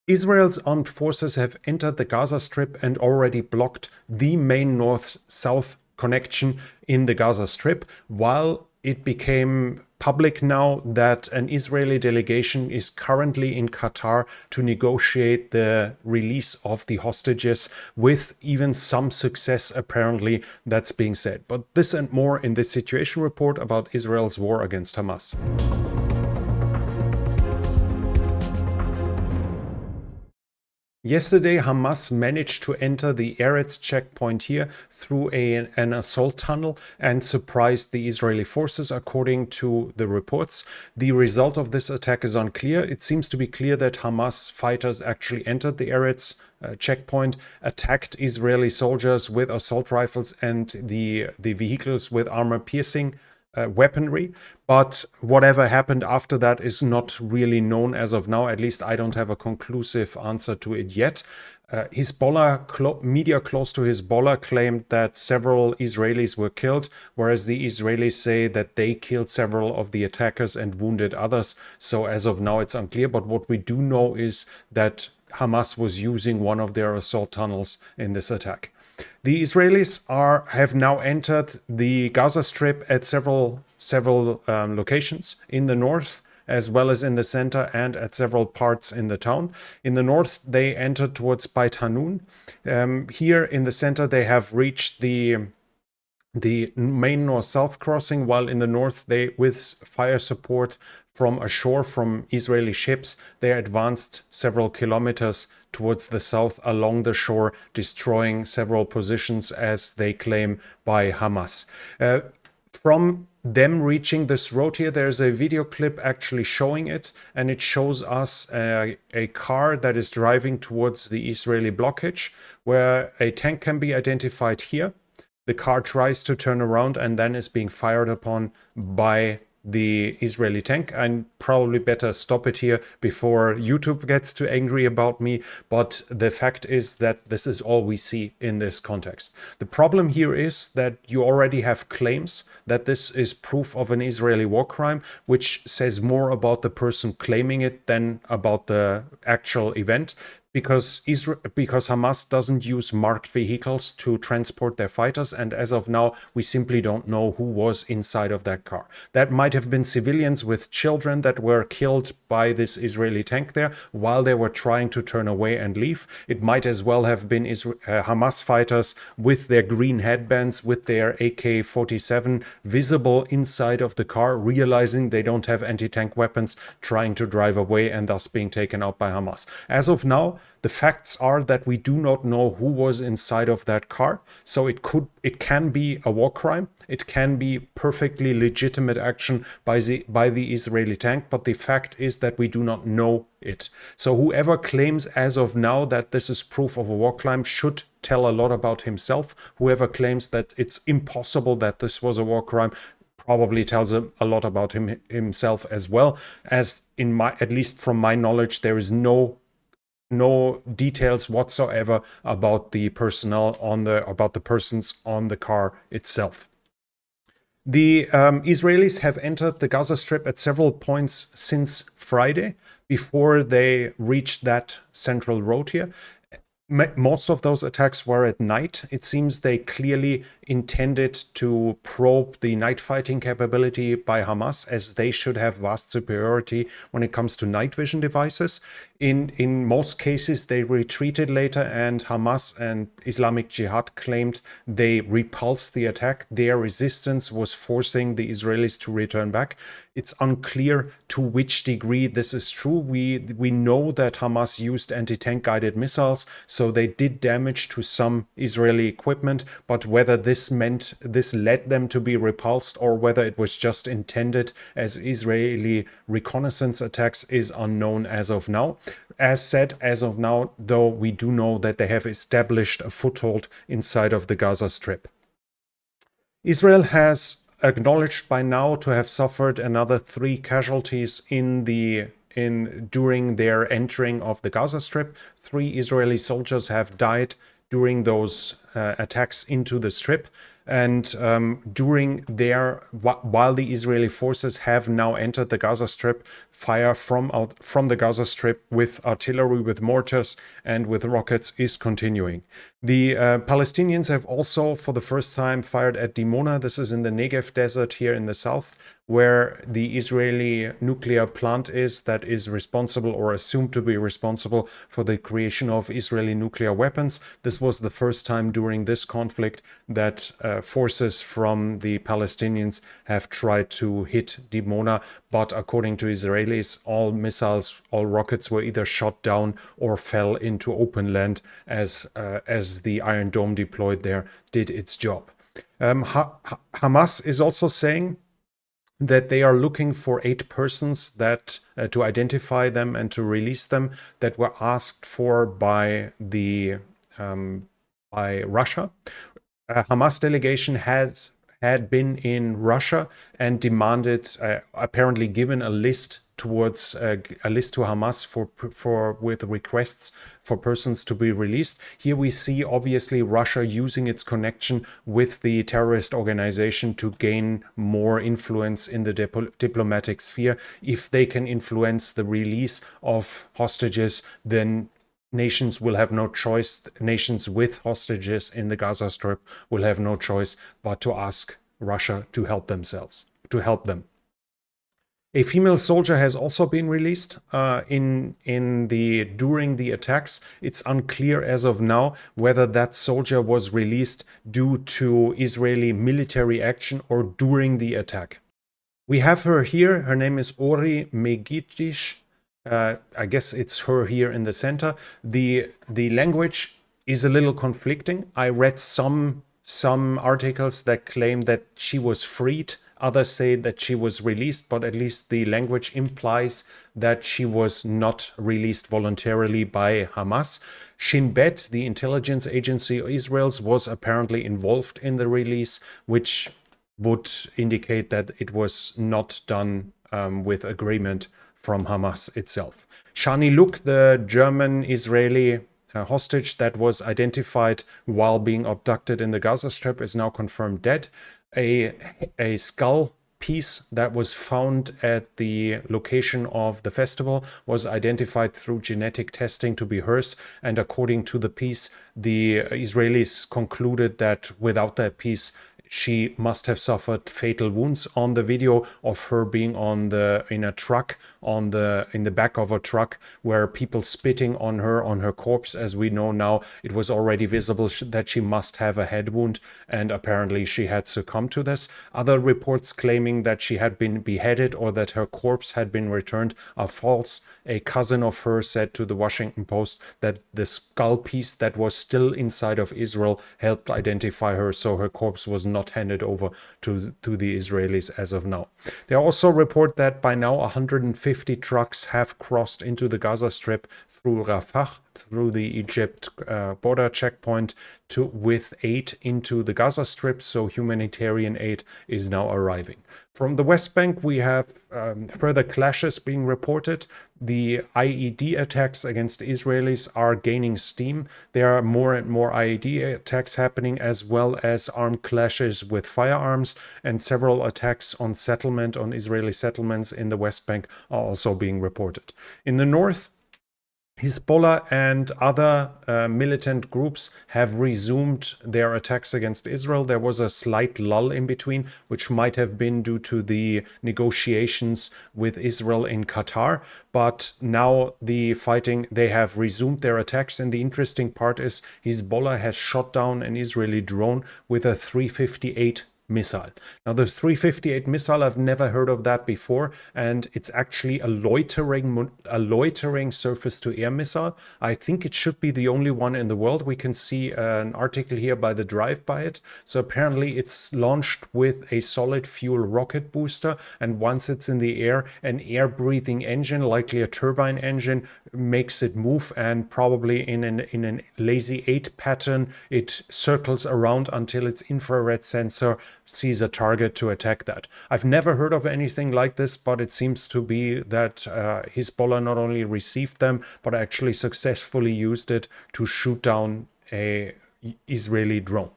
Israel's armed forces have entered the Gaza Strip and already blocked the main north-south connection in the Gaza Strip, while it became public now that an Israeli delegation is currently in Qatar to negotiate the release of the hostages, with even some success apparently, that's being said. But this and more in this situation report about Israel's war against Hamas. Yesterday, Hamas managed to enter the Eretz checkpoint here through an assault tunnel and surprised the Israeli forces, according to the reports. The result of this attack is unclear. It seems to be clear that Hamas fighters actually entered the Eretz checkpoint, attacked Israeli soldiers with assault rifles and the vehicles with armor-piercing weaponry, but whatever happened after that is not really known as of now. At least I don't have a conclusive answer to it yet. Hezbollah media close to Hezbollah claimed that several Israelis were killed, whereas the Israelis say that they killed several of the attackers and wounded others. So as of now, it's unclear. But what we do know is that Hamas was using one of their assault tunnels in this attack. The Israelis have now entered the Gaza Strip at several locations in the north, as well as in the center and at several parts in the town. In the north, they entered towards Beit Hanun. Here in the center, they have reached the main north-south crossing, while in the north, they, with fire support from ashore from Israeli ships, they advanced several kilometers towards the south along the shore, destroying several positions, as they claim, by Hamas. From them reaching this road here, there's a video clip actually showing it, and it shows us a car that is driving towards the Israeli blockage, where a tank can be identified here. The car tries to turn around and then is being fired upon by the Israeli tank. I probably better stop it here before YouTube gets too angry about me, but the fact is that this is all we see in this context. The problem here is that you already have claims that this is proof of an Israeli war crime, which says more about the person claiming it than about the actual event. Because Hamas doesn't use marked vehicles to transport their fighters, and as of now, we simply don't know who was inside of that car. That might have been civilians with children that were killed by this Israeli tank there while they were trying to turn away and leave. It might as well have been Hamas fighters with their green headbands, with their AK-47 visible inside of the car, realizing they don't have anti-tank weapons, trying to drive away and thus being taken out by Hamas. As of now, the facts are that we do not know who was inside of that car. So it can be a war crime. It can be perfectly legitimate action by the Israeli tank. But the fact is that we do not know it. So whoever claims as of now that this is proof of a war crime should tell a lot about himself. Whoever claims that it's impossible that this was a war crime probably tells a lot about himself as well. As at least from my knowledge, there is no details whatsoever about the personnel about the persons on the car itself. The Israelis have entered the Gaza Strip at several points since Friday, before they reached that central road here. Most of those attacks were at night. It seems they clearly intended to probe the night fighting capability by Hamas, as they should have vast superiority when it comes to night vision devices. In most cases, they retreated later, and Hamas and Islamic Jihad claimed they repulsed the attack. Their resistance was forcing the Israelis to return back. It's unclear to which degree this is true. We know that Hamas used anti-tank guided missiles, so they did damage to some Israeli equipment, but whether this led them to be repulsed or whether it was just intended as Israeli reconnaissance attacks is unknown as of now. As said, as of now, though, we do know that they have established a foothold inside of the Gaza Strip. Israel has acknowledged by now to have suffered another 3 casualties during their entering of the Gaza Strip. 3 Israeli soldiers have died during those attacks into the strip. And while the Israeli forces have now entered the Gaza Strip, fire from the Gaza Strip with artillery, with mortars, and with rockets is continuing. The Palestinians have also, for the first time, fired at Dimona. This is in the Negev desert here in the south, where the Israeli nuclear plant is that is responsible or assumed to be responsible for the creation of Israeli nuclear weapons. This was the first time during this conflict that forces from the Palestinians have tried to hit Dimona, but according to Israelis, all missiles, all rockets were either shot down or fell into open land as the Iron Dome deployed there did its job. Hamas is also saying that they are looking for 8 persons that to identify them and to release them that were asked for by Russia. Hamas delegation had been in Russia and demanded, apparently given a list towards a list to Hamas with requests for persons to be released. Here we see obviously Russia using its connection with the terrorist organization to gain more influence in the diplomatic sphere. If they can influence the release of hostages, then nations will have no choice. Nations with hostages in the Gaza Strip will have no choice but to ask Russia to help them. A female soldier has also been released during the attacks. It's unclear as of now whether that soldier was released due to Israeli military action or during the attack. We have her here. Her name is Ori Megidish. I guess it's her here in the center. The language is a little conflicting. I read some articles that claim that she was freed. Others say that she was released, but at least the language implies that she was not released voluntarily by Hamas. Shin Bet, the intelligence agency of Israel's, was apparently involved in the release, which would indicate that it was not done with agreement from Hamas itself. Shani Luk, the German-Israeli hostage that was identified while being abducted in the Gaza Strip, is now confirmed dead. A skull piece that was found at the location of the festival was identified through genetic testing to be hers, and according to the piece, the Israelis concluded that without that piece, she must have suffered fatal wounds. On the video of her being in the back of a truck, where people spitting on her corpse, as we know now, it was already visible that she must have a head wound, and apparently she had succumbed to this. Other reports claiming that she had been beheaded or that her corpse had been returned are false. A cousin of hers said to the Washington Post that the skull piece that was still inside of Israel helped identify her, so her corpse was not handed over to the Israelis as of now. They also report that by now 150 trucks have crossed into the Gaza Strip through Rafah, through the Egypt border checkpoint, with aid into the Gaza Strip, so humanitarian aid is now arriving. From the West Bank, we have further clashes being reported. The IED attacks against Israelis are gaining steam. There are more and more IED attacks happening, as well as armed clashes with firearms, and several attacks on Israeli settlements in the West Bank are also being reported. In the north, Hezbollah and other militant groups have resumed their attacks against Israel. There was a slight lull in between, which might have been due to the negotiations with Israel in Qatar. But now they have resumed their attacks. And the interesting part is Hezbollah has shot down an Israeli drone with a 358 missile. Now, the 358 missile, I've never heard of that before, and it's actually a loitering surface-to-air missile. I think it should be the only one in the world. We can see an article here by the Drive by it. So apparently it's launched with a solid fuel rocket booster, and once it's in the air, an air-breathing engine, likely a turbine engine, makes it move, and probably in a lazy 8 pattern, it circles around until its infrared sensor sees a target to attack that. I've never heard of anything like this, but it seems to be that Hezbollah not only received them, but actually successfully used it to shoot down a Israeli drone.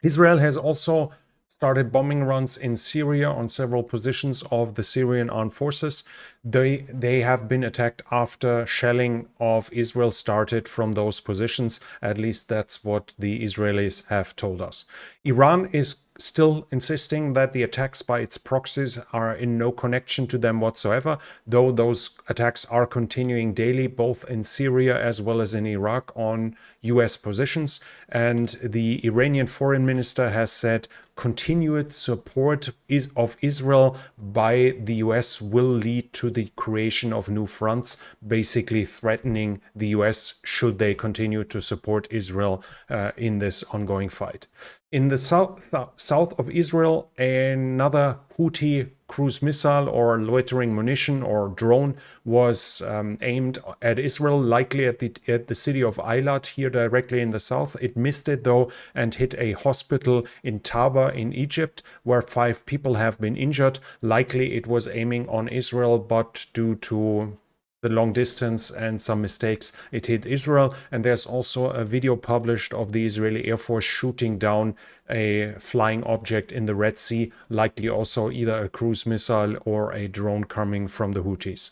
Israel has also started bombing runs in Syria on several positions of the Syrian armed forces. They have been attacked after shelling of Israel started from those positions. At least that's what the Israelis have told us. Iran is still insisting that the attacks by its proxies are in no connection to them whatsoever, though those attacks are continuing daily, both in Syria as well as in Iraq on US positions. And the Iranian foreign minister has said continued support of Israel by the US will lead to the creation of new fronts, basically threatening the US should they continue to support Israel in this ongoing fight. In the south of Israel, another Houthi cruise missile or loitering munition or drone was aimed at Israel, likely at the city of Eilat here directly in the south. It missed it though and hit a hospital in Taba in Egypt, where 5 people have been injured. Likely it was aiming on Israel, but due to the long distance and some mistakes, it hit Israel. And there's also a video published of the Israeli Air Force shooting down a flying object in the Red Sea, likely also either a cruise missile or a drone coming from the Houthis.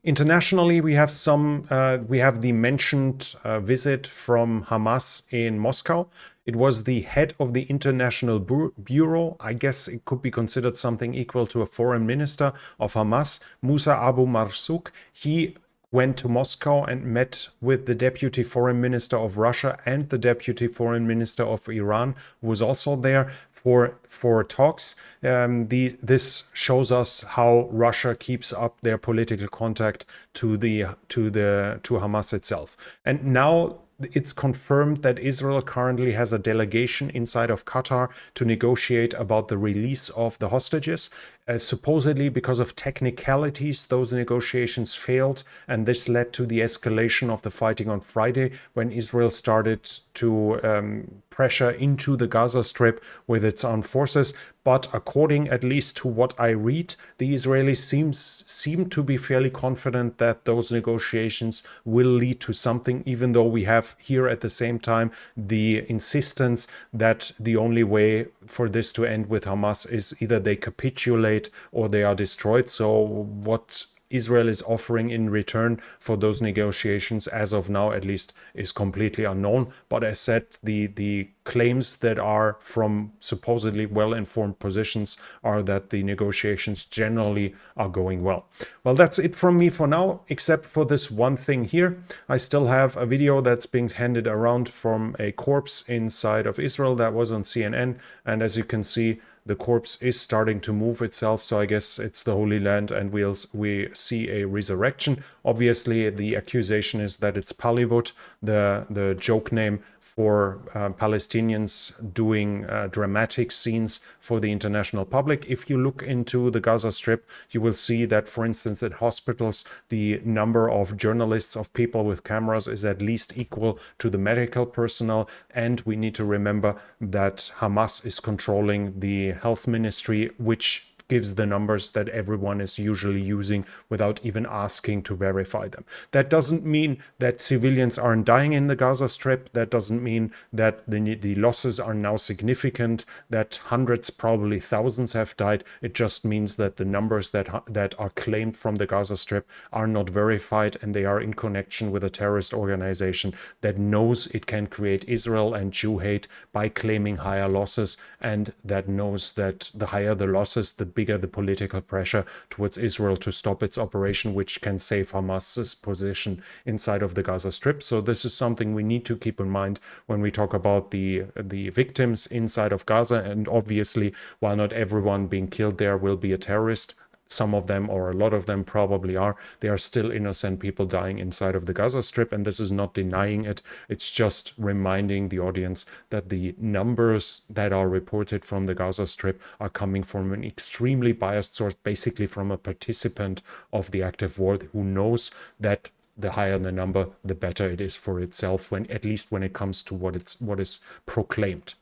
Internationally, we have the mentioned visit from Hamas in Moscow. It was the head of the International Bureau. I guess it could be considered something equal to a foreign minister of Hamas, Musa Abu Marzouk. He went to Moscow and met with the deputy foreign minister of Russia and the deputy foreign minister of Iran, who was also there for talks. This shows us how Russia keeps up their political contact to Hamas itself. And now it's confirmed that Israel currently has a delegation inside of Qatar to negotiate about the release of the hostages. Supposedly, because of technicalities, those negotiations failed, and this led to the escalation of the fighting on Friday when Israel started to pressure into the Gaza Strip with its armed forces. But according at least to what I read, the Israelis seem to be fairly confident that those negotiations will lead to something, even though we have here at the same time the insistence that the only way for this to end with Hamas is either they capitulate or they are destroyed. So what Israel is offering in return for those negotiations, as of now at least, is completely unknown. But as said, the claims that are from supposedly well-informed positions are that the negotiations generally are going well. Well, that's it from me for now, except for this one thing here. I still have a video that's being handed around from a corpse inside of Israel that was on CNN, and as you can see, the corpse is starting to move itself, so I guess it's the Holy Land, and we see a resurrection. Obviously, the accusation is that it's Palivut, the joke name for Palestinians doing dramatic scenes for the international public. If you look into the Gaza Strip, you will see that, for instance, at hospitals, the number of journalists, of people with cameras, is at least equal to the medical personnel. And we need to remember that Hamas is controlling the health ministry, which gives the numbers that everyone is usually using without even asking to verify them. That doesn't mean that civilians aren't dying in the Gaza Strip. That doesn't mean that the losses are now significant, that hundreds, probably thousands have died. It just means that the numbers that are claimed from the Gaza Strip are not verified, and they are in connection with a terrorist organization that knows it can create Israel and Jew hate by claiming higher losses, and that knows that the higher the losses, the bigger the political pressure towards Israel to stop its operation, which can save Hamas's position inside of the Gaza Strip. So this is something we need to keep in mind when we talk about the victims inside of Gaza. And obviously, while not everyone being killed there will be a terrorist, some of them, or a lot of them, probably are. They are still innocent people dying inside of the Gaza Strip, and this is not denying it. It's just reminding the audience that the numbers that are reported from the Gaza Strip are coming from an extremely biased source, basically from a participant of the active war who knows that the higher the number, the better it is for itself, when at least when it comes to what is proclaimed.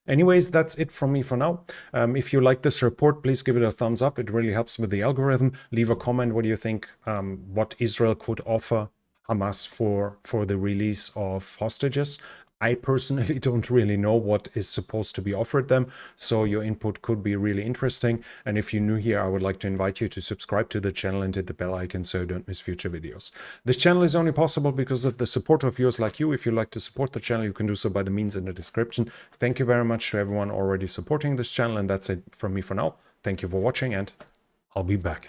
Anyways, that's it from me for now. If you like this report, please give it a thumbs up. It really helps with the algorithm. Leave a comment. What do you think what Israel could offer Hamas for the release of hostages? I personally don't really know what is supposed to be offered them, so your input could be really interesting. And if you're new here, I would like to invite you to subscribe to the channel and hit the bell icon so you don't miss future videos. This channel is only possible because of the support of viewers like you. If you'd like to support the channel, you can do so by the means in the description. Thank you very much to everyone already supporting this channel, and that's it from me for now. Thank you for watching, and I'll be back.